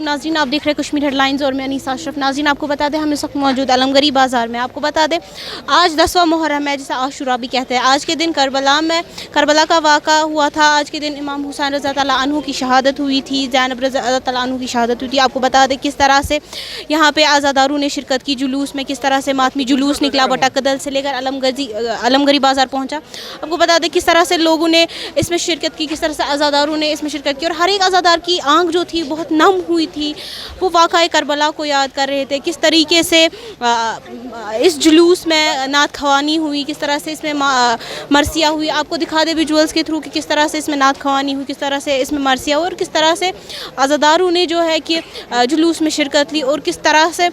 नाज़रीन, आप देख रहे हैं कश्मीर हेडलाइंस और मैं अनीसा अशरफ। नाज़रीन, आपको बता दें हम इस वक्त मौजूद अलमगरी बाज़ार में। आपको बता दें आज 10वां मुहर्रम है, जिसे आशूरा भी कहते हैं। आज के दिन करबला का वाक़ा हुआ था। आज के दिन इमाम हुसैन रज़ा तआला अन्हु की शहादत हुई थी, ज़ैनब रज़ा तआला अन्हु की शहादत हुई थी। आपको बता दें किस तरह से यहाँ पे आज़ादारों ने शिरकत की, जुलूस में किस तरह से मातमी जुलूस निकला, बटाकदल से लेकर अलमगरी बाज़ार पहुँचा। आपको बता दें किस तरह से लोगों ने इसमें शिरकत की, किस तरह से आज़ादारों ने इसमें शिरकत की और हर एक आज़ादार की आँख जो थी बहुत नम हुई थी। वो वाक़ा करबला को याद कर रहे थे, किस तरीके से इस जुलूस में नात ख़वानी हुई, किस तरह से इसमें मरसिया हुई। आपको दिखा दे विजुअल्स के थ्रू कि किस तरह से इसमें नात ख़वानी हुई, किस तरह से इसमें मरसिया हुई और किस तरह से आज़ादारों ने जो है कि जुलूस में शिरकत ली और किस तरह से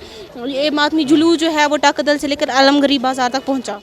ये मातमी जुलूस जो है वो टाकदल से लेकर अलमगरी बाज़ार तक पहुँचा।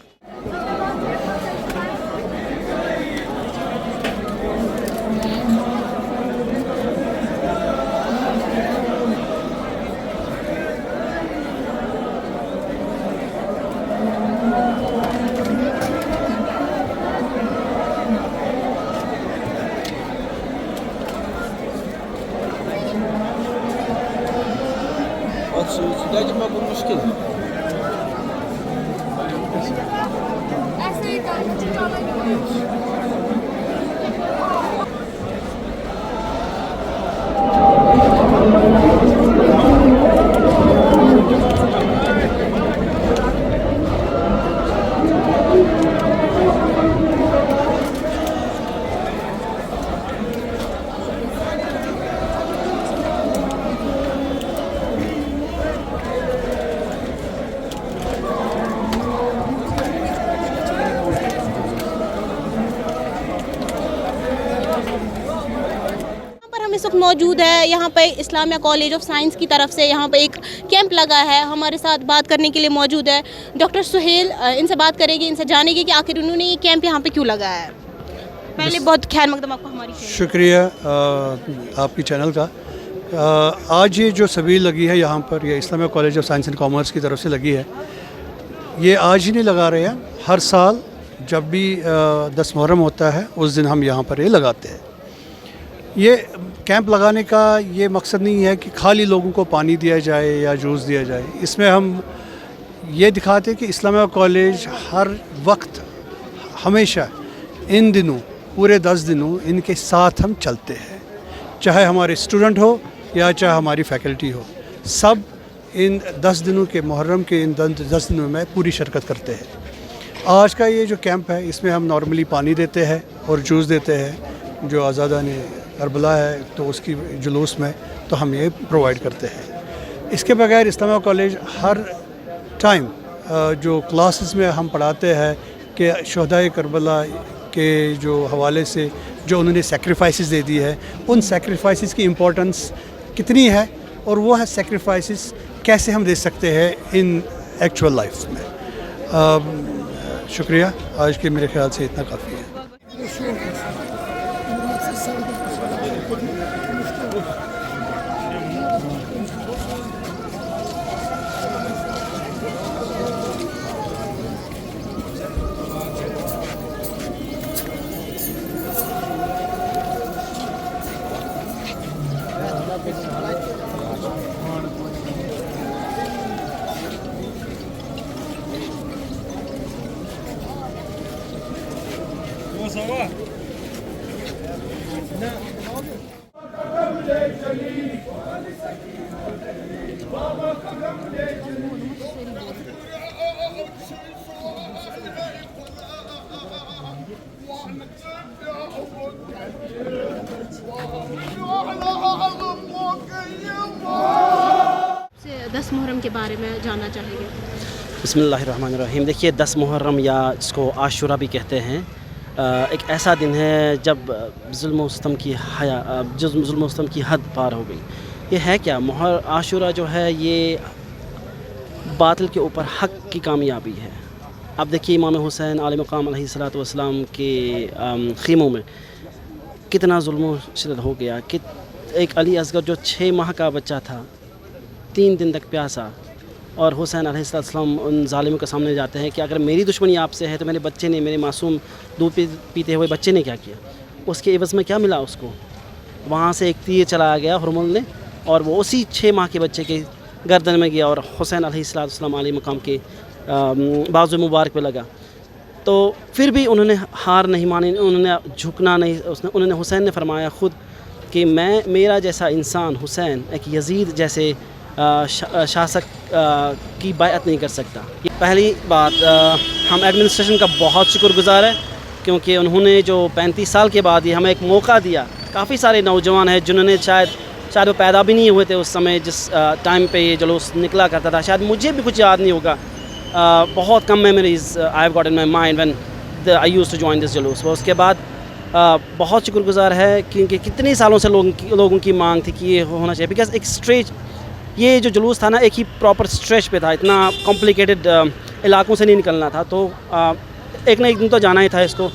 इस वक्त मौजूद है यहाँ पे इस्लामिया कॉलेज ऑफ साइंस की तरफ से यहाँ पे एक कैंप लगा है। हमारे साथ बात करने के लिए मौजूद है डॉक्टर सुहेल। इनसे बात करेंगे, इनसे जानेंगे कि आखिर उन्होंने ये कैंप यहाँ पे क्यों लगाया है। पहले बहुत खैर मकदम आपको हमारी शुक्रिया आपकी चैनल का। आज ये जो सबील लगी है यहाँ पर, ये Islamia college of science and commerce की तरफ से लगी है। ये आज ही नहीं लगा रहे हैं, हर साल जब भी 10 मुहर्रम होता है उस दिन हम यहाँ पर ये लगाते हैं। ये कैंप लगाने का ये मकसद नहीं है कि खाली लोगों को पानी दिया जाए या जूस दिया जाए। इसमें हम ये दिखाते हैं कि इस्लामिया कॉलेज हर वक्त हमेशा इन दिनों पूरे 10 दिनों इनके साथ हम चलते हैं, चाहे हमारे स्टूडेंट हो या चाहे हमारी फैकल्टी हो। सब इन 10 दिनों के मुहर्रम के इन 10 दिनों में पूरी शिरकत करते हैं। आज का ये जो कैंप है इसमें हम नॉर्मली पानी देते हैं और जूस देते हैं। जो आज़ादा ने करबला है तो उसकी जुलूस में तो हम ये प्रोवाइड करते हैं। इसके बगैर इस्लामिया कॉलेज हर टाइम जो क्लासेस में हम पढ़ाते हैं कि शुहदाए करबला के जो हवाले से जो उन्होंने सेक्रीफाइसेस दे दी है, उन सेक्रीफाइसेस की इम्पोर्टेंस कितनी है और वो है सेक्रीफाइसेस कैसे हम दे सकते हैं इन एक्चुअल लाइफ में। शुक्रिया, आज के मेरे ख्याल से इतना काफ़ी है। से 10 मुहर्रम के बारे में जानना चाहेंगे। बिस्मिल्लाहिर्रहमानिर्रहीम। देखिए 10 मुहर्रम या जिसको आशूरा भी कहते हैं, एक ऐसा दिन है जब जुल्म सितम की जुल्म सितम की हद पार हो गई। ये है क्या? आशूरा जो है ये बातिल के ऊपर हक की कामयाबी है। अब देखिए इमाम हुसैन आले मकाम अलैहिस्सलातु वस्सलाम के ख़ीमों में कितना जुल्म शिदत हो गया कि एक अली असगर जो 6 माह का बच्चा था 3 दिन तक प्यासा, और हुसैन अलैहिस्सलाम उन ज़ालिमों के सामने जाते हैं कि अगर मेरी दुश्मनी आपसे है तो मेरे बच्चे ने, मेरे मासूम दूध पीते हुए बच्चे ने क्या किया? उसके एवज़ में क्या मिला उसको? वहाँ से एक तीर चलाया गया हुरमुल ने, और वो उसी 6 माह के बच्चे के गर्दन में गया और हुसैन अलैहिस्सलाम आले मकाम के बाजू मुबारक पे लगा। तो फिर भी उन्होंने हार नहीं मानी, उन्होंने झुकना नहीं। उन्होंने हुसैन ने फरमाया ख़ुद कि मेरा जैसा इंसान हुसैन एक यजीद जैसे शासक की बायअत नहीं कर सकता। पहली बात, हम एडमिनिस्ट्रेशन का बहुत शुक्रगुज़ार है क्योंकि उन्होंने जो 35 साल के बाद ये हमें एक मौका दिया। काफ़ी सारे नौजवान हैं जिन्होंने शायद वो पैदा भी नहीं हुए थे उस समय जिस टाइम पे ये जुलूस निकला करता था। शायद मुझे भी कुछ याद नहीं होगा, बहुत कम memories I have got in my mind when I used to join this जुलूस। उसके बाद बहुत शुक्रगुज़ार है क्योंकि कितने सालों से लोगों की मांग थी कि ये होना चाहिए। बिकॉज़ एक स्ट्रेच, ये जो जुलूस था ना एक ही प्रॉपर स्ट्रेच पे था, इतना कॉम्प्लिकेटेड इलाकों से नहीं निकलना था। तो एक ना एक दिन तो जाना ही था इसको।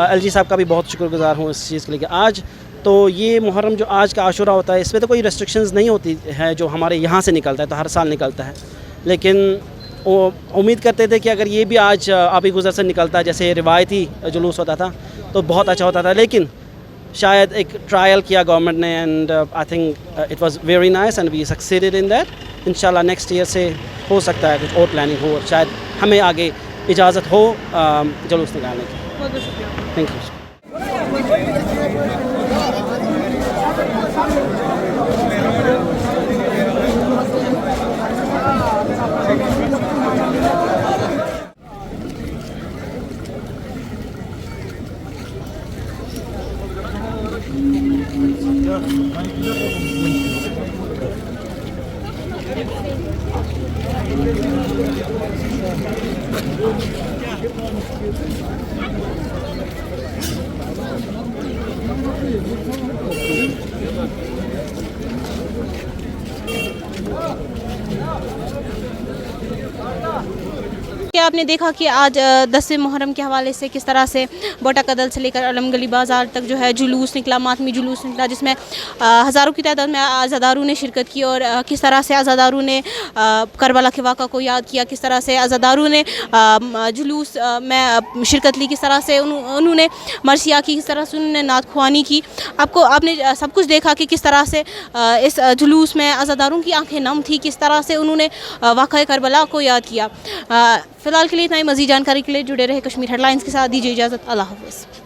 एलजी साहब का भी बहुत शुक्रगुज़ार हूँ इस चीज़ के लिए। आज तो ये मुहर्रम जो आज का आशूरा होता है इसमें तो कोई रेस्ट्रिक्शंस नहीं होती है जो हमारे यहाँ से निकलता है, तो हर साल निकलता है। लेकिन वो उम्मीद करते थे कि अगर ये भी आज आबी गुज़र से निकलता है जैसे रिवायती जुलूस होता था तो बहुत अच्छा होता था। लेकिन शायद एक ट्रायल किया गवर्नमेंट ने, and I think it was very nice and we succeeded in that. इंशाल्लाह नेक्स्ट ईयर से हो सकता है कुछ और प्लानिंग हो और शायद हमें आगे इजाज़त हो जुलूस निकालने की। बहुत बहुत शुक्रिया। Thank you. आपने देखा कि आज 10 मुहर्रम के हवाले से किस तरह से बोटा कदल से लेकर अलमगली बाज़ार तक जो है जुलूस निकला, मातमी जुलूस निकला, जिसमें हज़ारों की तादाद में आज़ादारों ने शिरकत की। और किस तरह से आज़ादारों ने करबला के वाक़ा को याद किया, किस तरह से आज़ादारों ने जुलूस में शिरकत ली, किस तरह से उन्होंने मरसिया की, किस तरह से उन्होंने नात ख्वानी की। आपने सब कुछ देखा कि किस तरह से इस जुलूस में आज़ादारों की आंखें नम थी, किस तरह से उन्होंने वाक़ा करबला को याद किया। फ़िलहाल के लिए इतना ही। मज़ीद जानकारी के लिए जुड़े रहे कश्मीर हेडलाइंस के साथ। दीजिए इजाज़त। अल्लाह हाफ़िज़।